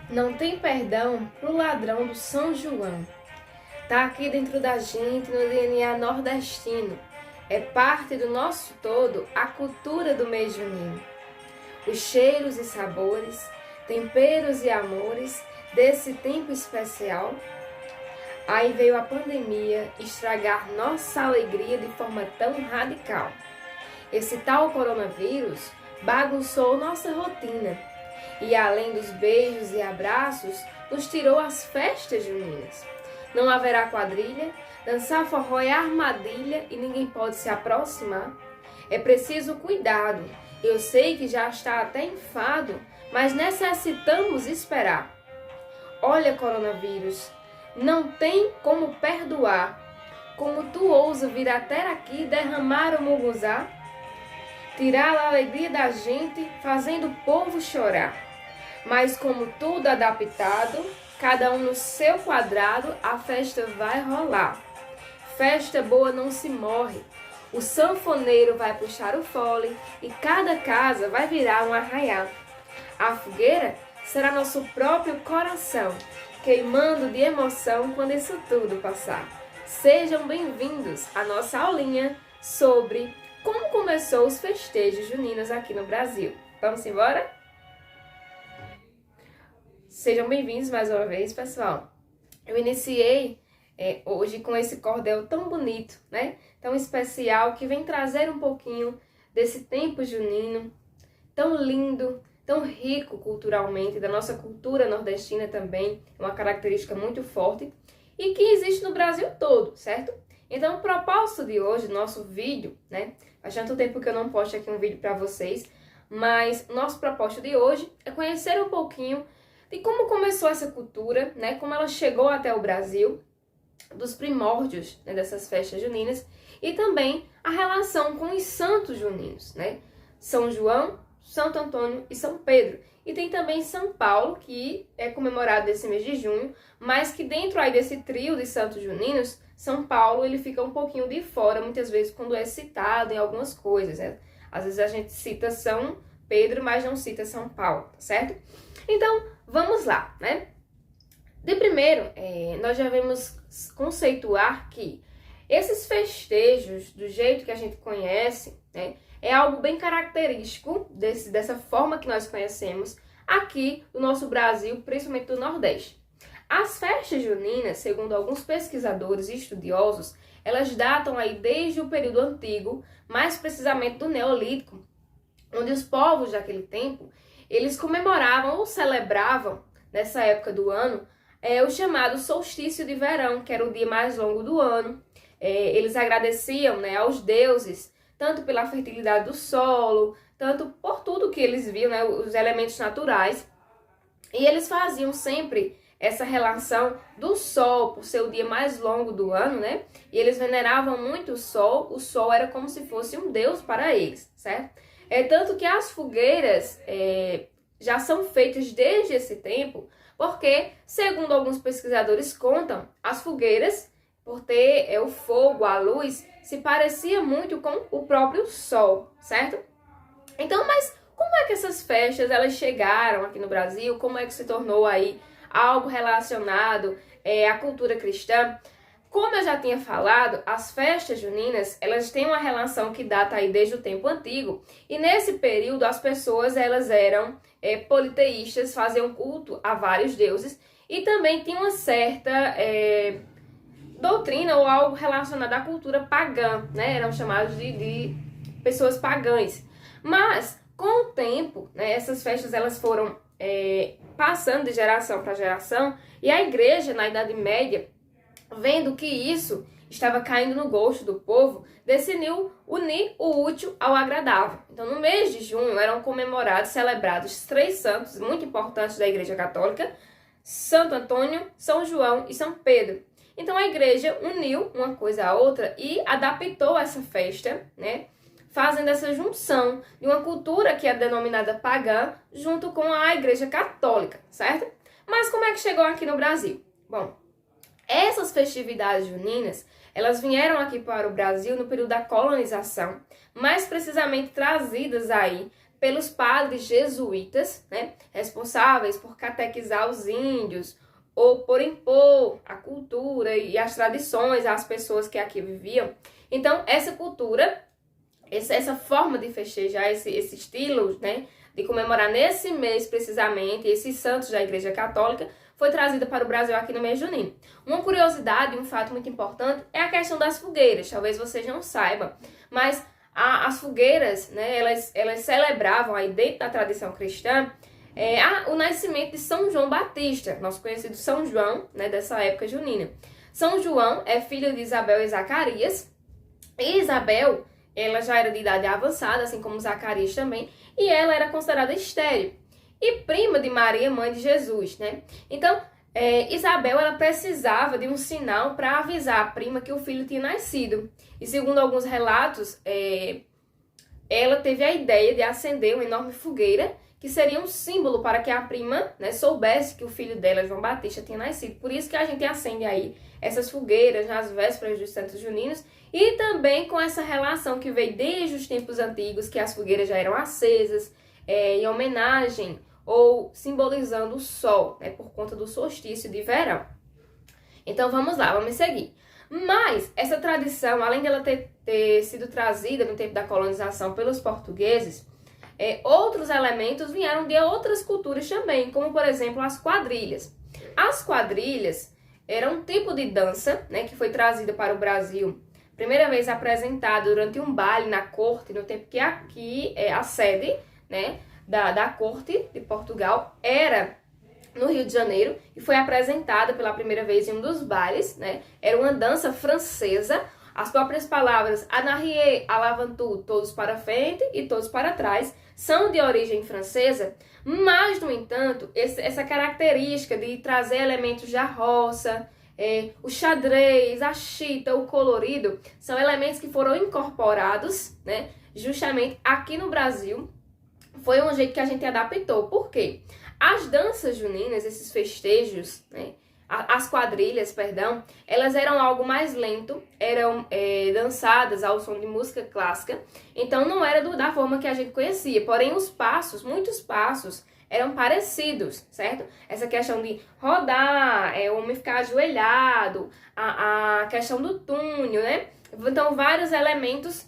Não tem perdão pro ladrão do São João. Tá aqui dentro da gente no DNA nordestino. É parte do nosso todo a cultura do mês junino. Os cheiros e sabores, temperos e amores desse tempo especial. Aí veio a pandemia estragar nossa alegria de forma tão radical. Esse tal coronavírus bagunçou nossa rotina. E além dos beijos e abraços, nos tirou as festas juninas. Não haverá quadrilha, dançar forró é armadilha e ninguém pode se aproximar. É preciso cuidado, eu sei que já está até enfado, mas necessitamos esperar. Olha, coronavírus, não tem como perdoar. Como tu ousa vir até aqui derramar o muguzá? Tirar a alegria da gente, fazendo o povo chorar. Mas como tudo adaptado, cada um no seu quadrado, a festa vai rolar. Festa boa não se morre. O sanfoneiro vai puxar o fole e cada casa vai virar um arraial. A fogueira será nosso próprio coração, queimando de emoção quando isso tudo passar. Sejam bem-vindos à nossa aulinha sobre como começou os festejos juninos aqui no Brasil. Vamos embora? Sejam bem-vindos mais uma vez, pessoal. Eu iniciei hoje com esse cordel tão bonito, né? Tão especial, que vem trazer um pouquinho desse tempo junino, tão lindo, tão rico culturalmente, da nossa cultura nordestina também, uma característica muito forte, e que existe no Brasil todo, certo? Então, o propósito de hoje, nosso vídeo, né? Faz tanto tempo que eu não posto aqui um vídeo para vocês, mas nosso propósito de hoje é conhecer um pouquinho de como começou essa cultura, né? Como ela chegou até o Brasil, dos primórdios, né, dessas festas juninas, e também a relação com os santos juninos, né? São João, Santo Antônio e São Pedro. E tem também São Paulo, que é comemorado nesse mês de junho, mas que dentro aí desse trio de santos juninos, São Paulo ele fica um pouquinho de fora, muitas vezes quando é citado em algumas coisas, né? Às vezes a gente cita São Pedro, mas não cita São Paulo, tá certo? Então, vamos lá, né? De primeiro, nós já vamos conceituar que esses festejos, do jeito que a gente conhece, né, é algo bem característico dessa forma que nós conhecemos aqui no nosso Brasil, principalmente do Nordeste. As festas juninas, segundo alguns pesquisadores e estudiosos, elas datam aí desde o período antigo, mais precisamente do Neolítico, onde os povos daquele tempo eles comemoravam ou celebravam, nessa época do ano, o chamado solstício de verão, que era o dia mais longo do ano. Eles agradeciam, né, aos deuses, tanto pela fertilidade do solo, tanto por tudo que eles viam, né, os elementos naturais. E eles faziam sempre essa relação do sol, por ser o dia mais longo do ano, né? E eles veneravam muito o sol era como se fosse um deus para eles, certo? Tanto que as fogueiras já são feitas desde esse tempo, porque, segundo alguns pesquisadores contam, as fogueiras, por ter o fogo, a luz, se parecia muito com o próprio sol, certo? Então, mas como é que essas festas elas chegaram aqui no Brasil? Como é que se tornou aí algo relacionado à cultura cristã? Como eu já tinha falado, as festas juninas, elas têm uma relação que data aí desde o tempo antigo. E nesse período, as pessoas, elas eram politeístas, faziam culto a vários deuses. E também tinha uma certa doutrina ou algo relacionado à cultura pagã, né? Eram chamados de pessoas pagãs. Mas, com o tempo, né, essas festas, elas foram passando de geração para geração. E a igreja, na Idade Média, vendo que isso estava caindo no gosto do povo, decidiu unir o útil ao agradável. Então, no mês de junho, eram comemorados, celebrados 3 santos muito importantes da Igreja Católica: Santo Antônio, São João e São Pedro. Então, a igreja uniu uma coisa à outra e adaptou essa festa, né, fazendo essa junção de uma cultura que é denominada pagã junto com a Igreja Católica, certo? Mas como é que chegou aqui no Brasil? Bom, essas festividades juninas, elas vieram aqui para o Brasil no período da colonização, mais precisamente trazidas aí pelos padres jesuítas, né, responsáveis por catequizar os índios ou por impor a cultura e as tradições às pessoas que aqui viviam. Então, essa cultura, essa forma de festejar, esse estilo, né, de comemorar nesse mês precisamente, esses santos da Igreja Católica, foi trazida para o Brasil aqui no mês junino. Uma curiosidade, um fato muito importante, é a questão das fogueiras. Talvez vocês não saibam, mas as fogueiras, né, elas celebravam aí dentro da tradição cristã o nascimento de São João Batista, nosso conhecido São João, né, dessa época junina. São João é filho de Isabel e Zacarias, e Isabel, ela já era de idade avançada, assim como Zacarias também, e ela era considerada estéril, e prima de Maria, mãe de Jesus, né? Então, Isabel, ela precisava de um sinal para avisar a prima que o filho tinha nascido. E segundo alguns relatos, ela teve a ideia de acender uma enorme fogueira, que seria um símbolo para que a prima, né, soubesse que o filho dela, João Batista, tinha nascido. Por isso que a gente acende aí essas fogueiras nas vésperas dos Santos Juninos, e também com essa relação que veio desde os tempos antigos, que as fogueiras já eram acesas em homenagem ou simbolizando o sol, né, por conta do solstício de verão. Então vamos lá, vamos seguir. Mas essa tradição, além dela ter sido trazida no tempo da colonização pelos portugueses, outros elementos vieram de outras culturas também, como por exemplo as quadrilhas. As quadrilhas eram um tipo de dança, né, que foi trazida para o Brasil, primeira vez apresentada durante um baile na corte, no tempo que aqui a sede, né, da corte de Portugal era no Rio de Janeiro, e foi apresentada pela primeira vez em um dos bailes, né? Era uma dança francesa. As próprias palavras en arrière, à l'avant, todos para frente e todos para trás, são de origem francesa, mas, no entanto, essa característica de trazer elementos da roça, o xadrez, a chita, o colorido, são elementos que foram incorporados, né, justamente aqui no Brasil. Foi um jeito que a gente adaptou. Por quê? As danças juninas, esses festejos, né, as quadrilhas, perdão, elas eram algo mais lento, eram dançadas ao som de música clássica, então não era da forma que a gente conhecia, porém os passos, muitos passos, eram parecidos, certo? Essa questão de rodar, o homem ficar ajoelhado, a questão do túnel, né? Então vários elementos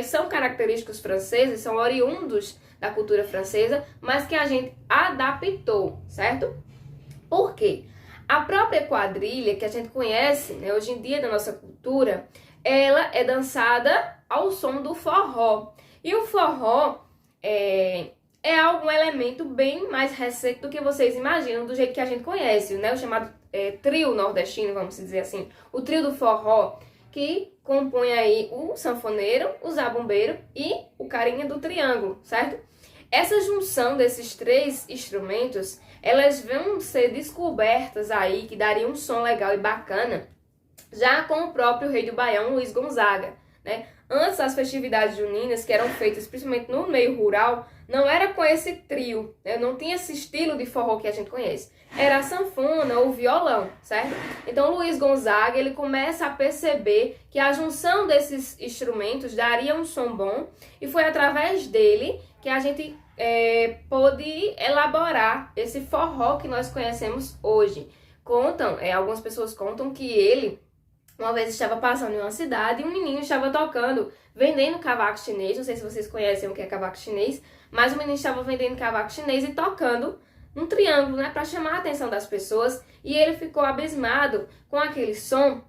são característicos franceses, são oriundos da cultura francesa, mas que a gente adaptou, certo? Por quê? A própria quadrilha que a gente conhece, né, hoje em dia da nossa cultura, ela é dançada ao som do forró. E o forró é um elemento bem mais recente do que vocês imaginam, do jeito que a gente conhece, né? O chamado trio nordestino, vamos dizer assim. O trio do forró, que compõe aí o sanfoneiro, o zabumbeiro e o carinha do triângulo, certo? Essa junção desses três instrumentos, elas vão ser descobertas aí, que daria um som legal e bacana, já com o próprio rei do Baião, Luiz Gonzaga, né? Antes, as festividades juninas, que eram feitas principalmente no meio rural, não era com esse trio, né? Não tinha esse estilo de forró que a gente conhece. Era a sanfona ou violão, certo? Então, Luiz Gonzaga, ele começa a perceber que a junção desses instrumentos daria um som bom, e foi através dele que a gente pôde elaborar esse forró que nós conhecemos hoje. Algumas pessoas contam que ele, uma vez estava passando em uma cidade e um menino estava tocando, vendendo cavaco chinês. Não sei se vocês conhecem o que é cavaco chinês, mas o menino estava vendendo cavaco chinês e tocando um triângulo, né, para chamar a atenção das pessoas, e ele ficou abismado com aquele som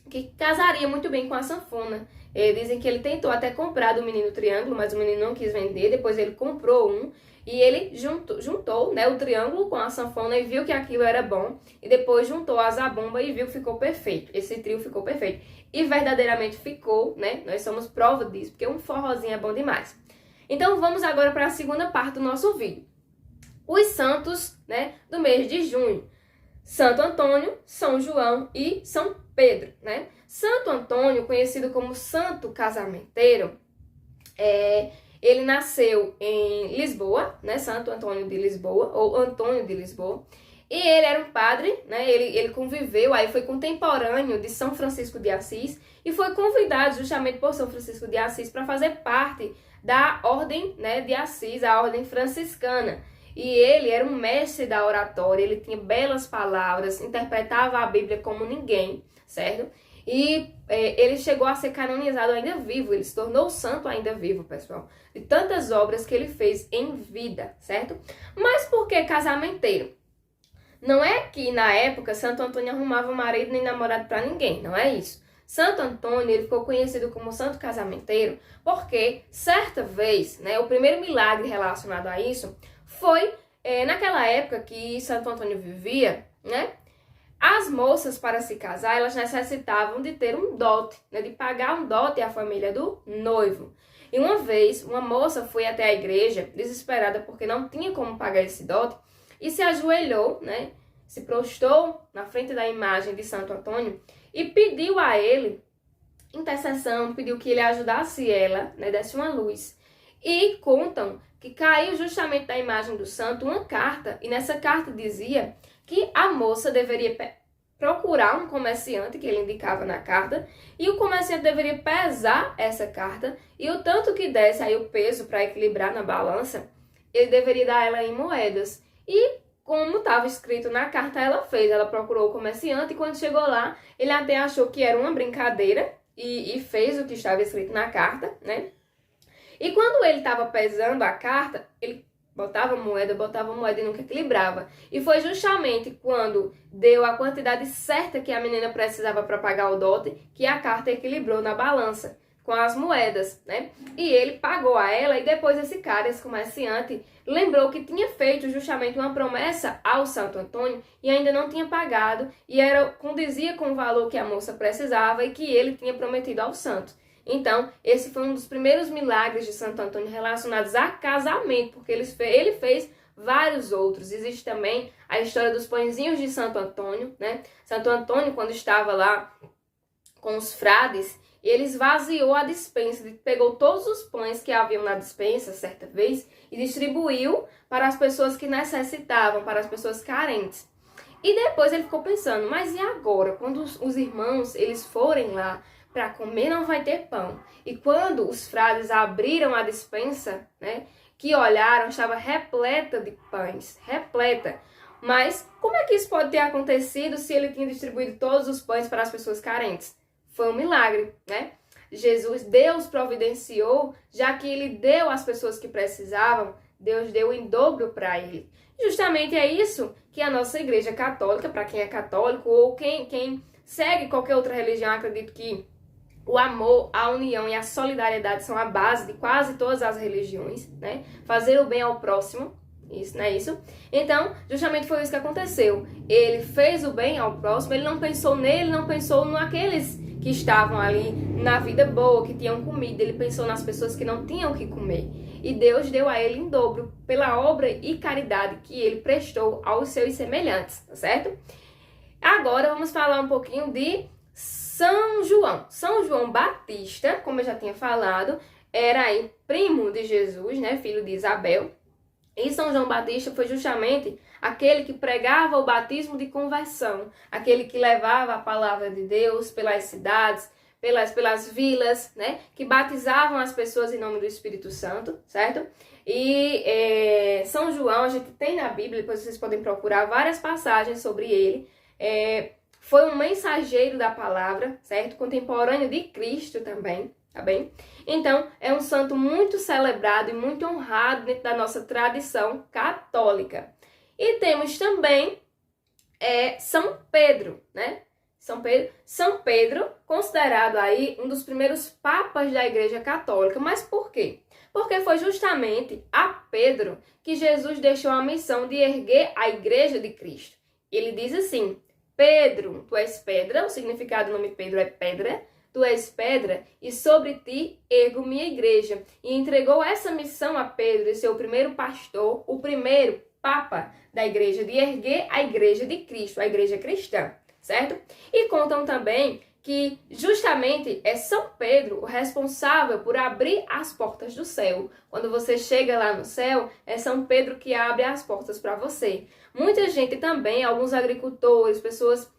que casaria muito bem com a sanfona. Dizem que ele tentou até comprar do menino o triângulo, mas o menino não quis vender. Depois ele comprou um e ele juntou, né, o triângulo com a sanfona e viu que aquilo era bom. E depois juntou a zabumba e viu que ficou perfeito. Esse trio ficou perfeito. E verdadeiramente ficou, né? Nós somos prova disso, porque um forrozinho é bom demais. Então vamos agora para a segunda parte do nosso vídeo. Os santos, né, do mês de junho. Santo Antônio, São João e São Pedro, né? Santo Antônio, conhecido como Santo Casamenteiro, ele nasceu em Lisboa, né? Santo Antônio de Lisboa, ou Antônio de Lisboa. E ele era um padre, né? Ele conviveu, aí foi contemporâneo de São Francisco de Assis e foi convidado justamente por São Francisco de Assis para fazer parte da ordem, né, de Assis, a ordem franciscana. E ele era um mestre da oratória, ele tinha belas palavras, interpretava a Bíblia como ninguém, certo? E ele chegou a ser canonizado ainda vivo, ele se tornou santo ainda vivo, pessoal, de tantas obras que ele fez em vida, certo? Mas por que casamenteiro? Não é que na época Santo Antônio arrumava marido nem namorado para ninguém, não é isso. Santo Antônio, ele ficou conhecido como santo casamenteiro porque certa vez, né, o primeiro milagre relacionado a isso foi naquela época que Santo Antônio vivia, né? As moças, para se casar, elas necessitavam de ter um dote, né, de pagar um dote à família do noivo. E uma vez, uma moça foi até a igreja, desesperada porque não tinha como pagar esse dote, e se ajoelhou, né, se prostrou na frente da imagem de Santo Antônio e pediu a ele intercessão, pediu que ele ajudasse ela, né, desse uma luz. E contam que caiu justamente da imagem do santo uma carta, e nessa carta dizia que a moça deveria procurar um comerciante, que ele indicava na carta, e o comerciante deveria pesar essa carta, e o tanto que desse aí o peso para equilibrar na balança, ele deveria dar ela em moedas. E como estava escrito na carta, ela fez, ela procurou o comerciante, e quando chegou lá, ele até achou que era uma brincadeira, e fez o que estava escrito na carta, né? E quando ele estava pesando a carta, ele botava moeda e nunca equilibrava. E foi justamente quando deu a quantidade certa que a menina precisava para pagar o dote, que a carta equilibrou na balança com as moedas, né? E ele pagou a ela, e depois esse cara, esse comerciante, lembrou que tinha feito justamente uma promessa ao Santo Antônio e ainda não tinha pagado, e condizia com o valor que a moça precisava e que ele tinha prometido ao santo. Então, esse foi um dos primeiros milagres de Santo Antônio relacionados a casamento, porque ele fez vários outros. Existe também a história dos pãezinhos de Santo Antônio, né? Santo Antônio, quando estava lá com os frades, ele esvaziou a despensa, ele pegou todos os pães que haviam na despensa, certa vez, e distribuiu para as pessoas que necessitavam, para as pessoas carentes. E depois ele ficou pensando, mas e agora? Quando os irmãos, eles forem lá para comer, não vai ter pão. E quando os frades abriram a despensa, né, que olharam, estava repleta de pães, repleta. Mas como é que isso pode ter acontecido se ele tinha distribuído todos os pães para as pessoas carentes? Foi um milagre, né? Deus providenciou, já que ele deu às pessoas que precisavam, Deus deu em dobro para ele. Justamente é isso que a nossa igreja católica, para quem é católico ou quem segue qualquer outra religião, acredito que o amor, a união e a solidariedade são a base de quase todas as religiões, né? Fazer o bem ao próximo, isso, não é isso? Então, justamente foi isso que aconteceu. Ele fez o bem ao próximo, ele não pensou nele, não pensou naqueles que estavam ali na vida boa, que tinham comida, ele pensou nas pessoas que não tinham o que comer. E Deus deu a ele em dobro pela obra e caridade que ele prestou aos seus semelhantes, tá certo? Agora vamos falar um pouquinho de São João. São João Batista, como eu já tinha falado, era aí primo de Jesus, né, filho de Isabel. E São João Batista foi justamente aquele que pregava o batismo de conversão, aquele que levava a palavra de Deus pelas cidades, pelas vilas, né, que batizavam as pessoas em nome do Espírito Santo, certo? E São João, a gente tem na Bíblia, depois vocês podem procurar várias passagens sobre ele. Foi um mensageiro da palavra, certo? Contemporâneo de Cristo também, tá bem? Então, é um santo muito celebrado e muito honrado dentro da nossa tradição católica. E temos também São Pedro, né? São Pedro, considerado aí um dos primeiros papas da Igreja Católica. Mas por quê? Porque foi justamente a Pedro que Jesus deixou a missão de erguer a Igreja de Cristo. Ele diz assim: Pedro, tu és pedra, o significado do nome Pedro é pedra, tu és pedra, e sobre ti ergo minha igreja. E entregou essa missão a Pedro, de ser o primeiro pastor, o primeiro papa da igreja, de erguer a igreja de Cristo, a igreja cristã, certo? E contam também que justamente é São Pedro o responsável por abrir as portas do céu. Quando você chega lá no céu, é São Pedro que abre as portas para você. Muita gente também, alguns agricultores, pessoas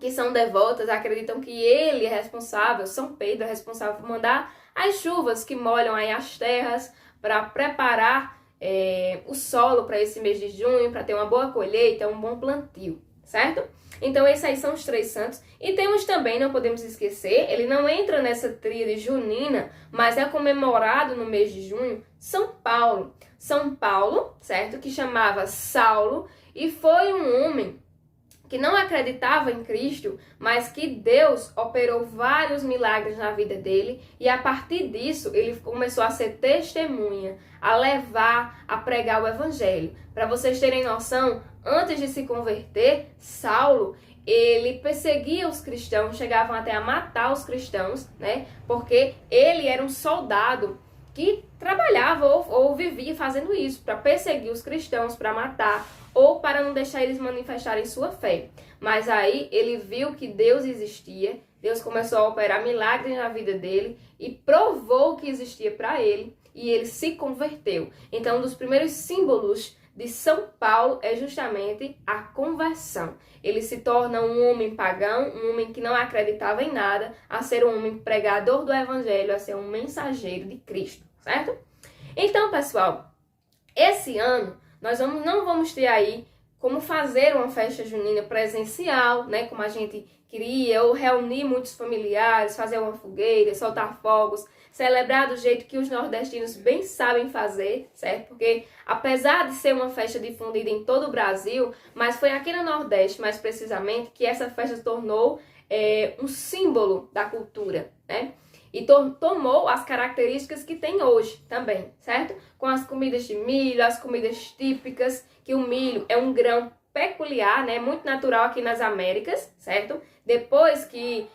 que são devotas, acreditam que ele é responsável, São Pedro é responsável por mandar as chuvas que molham aí as terras para preparar o solo para esse mês de junho, para ter uma boa colheita, um bom plantio, certo? Então esses aí são os 3 santos. E temos também, não podemos esquecer, ele não entra nessa tríade junina, mas é comemorado no mês de junho, São Paulo. São Paulo, certo? Que chamava Saulo e foi um homem que não acreditava em Cristo, mas que Deus operou vários milagres na vida dele, e a partir disso ele começou a ser testemunha, a levar, a pregar o evangelho. Para vocês terem noção, antes de se converter, Saulo, ele perseguia os cristãos, chegavam até a matar os cristãos, né? Porque ele era um soldado que trabalhava ou vivia fazendo isso, para perseguir os cristãos, para matar, ou para não deixar eles manifestarem sua fé. Mas aí ele viu que Deus existia, Deus começou a operar milagres na vida dele e provou que existia para ele, e ele se converteu. Então, um dos primeiros símbolos de São Paulo é justamente a conversão. Ele se torna um homem pagão, um homem que não acreditava em nada, a ser um homem pregador do evangelho, a ser um mensageiro de Cristo, certo? Então, pessoal, esse ano nós não vamos ter aí como fazer uma festa junina presencial, né, como a gente queria, ou reunir muitos familiares, fazer uma fogueira, soltar fogos, celebrar do jeito que os nordestinos bem sabem fazer, certo? Porque apesar de ser uma festa difundida em todo o Brasil, mas foi aqui no Nordeste, mais precisamente, que essa festa se tornou um símbolo da cultura, né? E tomou as características que tem hoje também, certo? Com as comidas de milho, as comidas típicas, que o milho é um grão peculiar, né? Muito natural aqui nas Américas, certo? Depois que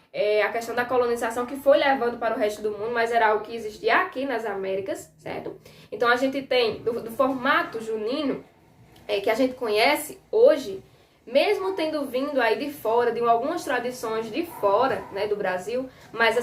a questão da colonização que foi levando para o resto do mundo, mas era algo que existia aqui nas Américas, certo? Então a gente tem do formato junino que a gente conhece hoje, mesmo tendo vindo aí de fora, de algumas tradições de fora, né, do Brasil, mas